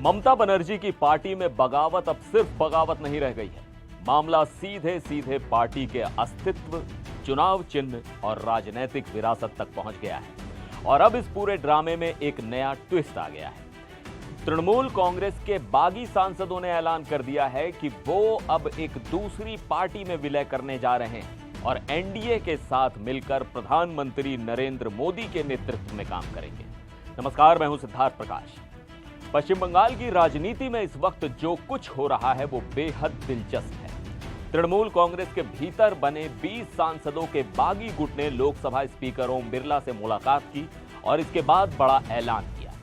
ममता बनर्जी की पार्टी में बगावत अब सिर्फ बगावत नहीं रह गई है। मामला सीधे सीधे पार्टी के अस्तित्व, चुनाव चिन्ह और राजनीतिक विरासत तक पहुंच गया है। और अब इस पूरे ड्रामे में एक नया ट्विस्ट आ गया है। तृणमूल कांग्रेस के बागी सांसदों ने ऐलान कर दिया है कि वो अब एक दूसरी पार्टी में विलय करने जा रहे हैं और एनडीए के साथ मिलकर प्रधानमंत्री नरेंद्र मोदी के नेतृत्व में काम करेंगे। नमस्कार, मैं हूं सिद्धार्थ प्रकाश। पश्चिम बंगाल की राजनीति में इस वक्त जो कुछ हो रहा है वो बेहद दिलचस्प है। तृणमूल कांग्रेस के भीतर बने 20 सांसदों के बागी गुट ने लोकसभा स्पीकर ओम बिरला से मुलाकात की और इसके बाद बड़ा ऐलान किया।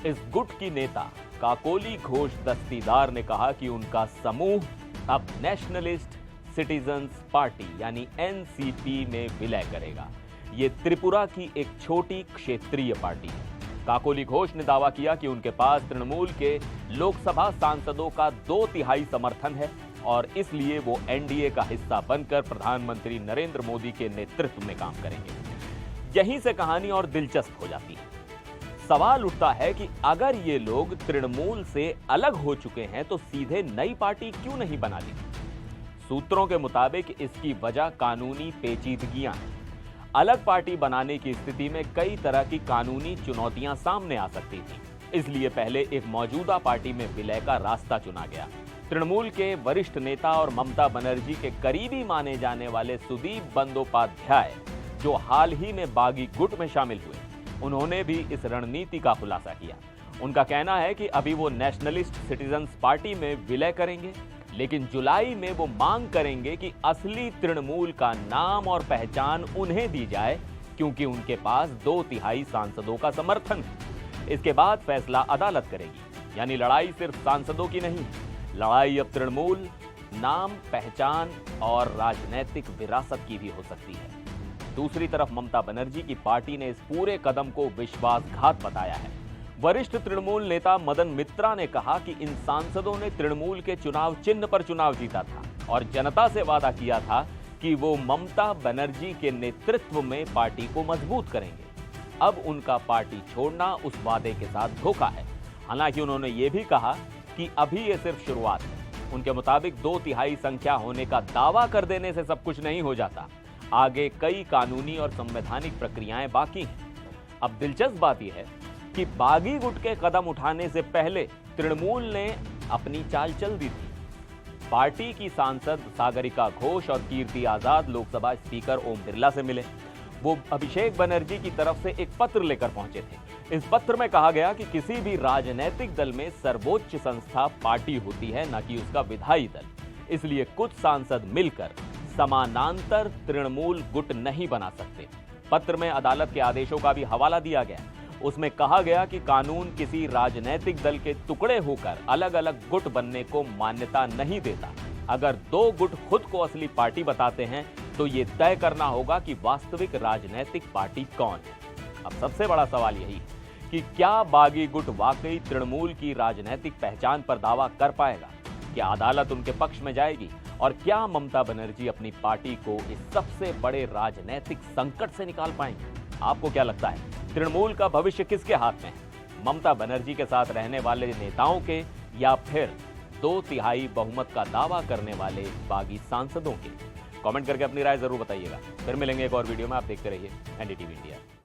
इस गुट की नेता काकोली घोष दस्तीदार ने कहा कि उनका समूह अब नेशनलिस्ट सिटीजन्स पार्टी यानी एनसीपी में विलय करेगा। ये त्रिपुरा की एक छोटी क्षेत्रीय पार्टी है। काकोली घोष ने दावा किया कि उनके पास तृणमूल के लोकसभा सांसदों का 2/3 समर्थन है और इसलिए वो एनडीए का हिस्सा बनकर प्रधानमंत्री नरेंद्र मोदी के नेतृत्व में काम करेंगे। यहीं से कहानी और दिलचस्प हो जाती है। सवाल उठता है कि अगर ये लोग तृणमूल से अलग हो चुके हैं तो सीधे नई पार्टी क्यों नहीं बना ली? सूत्रों के मुताबिक इसकी वजह कानूनी पेचीदगियां हैं। अलग पार्टी बनाने की स्थिति में कई तरह की कानूनी चुनौतियां सामने आ सकती थी, इसलिए पहले एक मौजूदा पार्टी में विलय का रास्ता चुना गया। तृणमूल के वरिष्ठ नेता और ममता बनर्जी के करीबी माने जाने वाले सुदीप बंदोपाध्याय, जो हाल ही में बागी गुट में शामिल हुए, उन्होंने भी इस रणनीति का खुलासा किया। उनका कहना है कि अभी वो नेशनलिस्ट सिटीजन्स पार्टी में विलय करेंगे, लेकिन जुलाई में वो मांग करेंगे कि असली तृणमूल का नाम और पहचान उन्हें दी जाए, क्योंकि उनके पास 2/3 सांसदों का समर्थन है। इसके बाद फैसला अदालत करेगी। यानी लड़ाई सिर्फ सांसदों की नहीं, लड़ाई अब तृणमूल, नाम, पहचान और राजनीतिक विरासत की भी हो सकती है। दूसरी तरफ ममता बनर्जी की पार्टी ने इस पूरे कदम को विश्वासघात बताया है। वरिष्ठ तृणमूल नेता मदन मित्रा ने कहा कि इन सांसदों ने तृणमूल के चुनाव चिन्ह पर चुनाव जीता था और जनता से वादा किया था कि वो ममता बनर्जी के नेतृत्व में पार्टी को मजबूत करेंगे। अब उनका पार्टी छोड़ना उस वादे के साथ धोखा है। हालांकि उन्होंने ये भी कहा कि अभी ये सिर्फ शुरुआत है। उनके मुताबिक 2/3 संख्या होने का दावा कर देने से सब कुछ नहीं हो जाता। आगे कई कानूनी और संवैधानिक प्रक्रियाएं बाकी हैं। अब दिलचस्प बात यह है कि बागी गुट के कदम उठाने से पहले तृणमूल ने अपनी चाल चल दी थी। पार्टी की सांसद सागरिका घोष और कीर्ति आजाद लोकसभा स्पीकर ओम बिरला से मिले। वो अभिषेक बनर्जी की तरफ से एक पत्र लेकर पहुंचे थे। इस पत्र में कहा गया कि किसी भी राजनीतिक दल में सर्वोच्च संस्था पार्टी होती है, न कि उसका विधायी दल। इसलिए कुछ सांसद मिलकर समानांतर तृणमूल गुट नहीं बना सकते। पत्र में अदालत के आदेशों का भी हवाला दिया गया। उसमें कहा गया कि कानून किसी राजनीतिक दल के टुकड़े होकर अलग अलग गुट बनने को मान्यता नहीं देता। अगर 2 गुट खुद को असली पार्टी बताते हैं तो ये तय करना होगा कि वास्तविक राजनीतिक पार्टी कौन है। अब सबसे बड़ा सवाल यही है कि क्या बागी गुट वाकई तृणमूल की राजनीतिक पहचान पर दावा कर पाएगा? क्या अदालत उनके पक्ष में जाएगी? और क्या ममता बनर्जी अपनी पार्टी को इस सबसे बड़े राजनीतिक संकट से निकाल पाएंगे? आपको क्या लगता है, तृणमूल का भविष्य किसके हाथ में है? ममता बनर्जी के साथ रहने वाले नेताओं के या फिर 2/3 बहुमत का दावा करने वाले बागी सांसदों के? कमेंट करके अपनी राय जरूर बताइएगा। फिर मिलेंगे एक और वीडियो में। आप देखते रहिए एनडीटीवी इंडिया।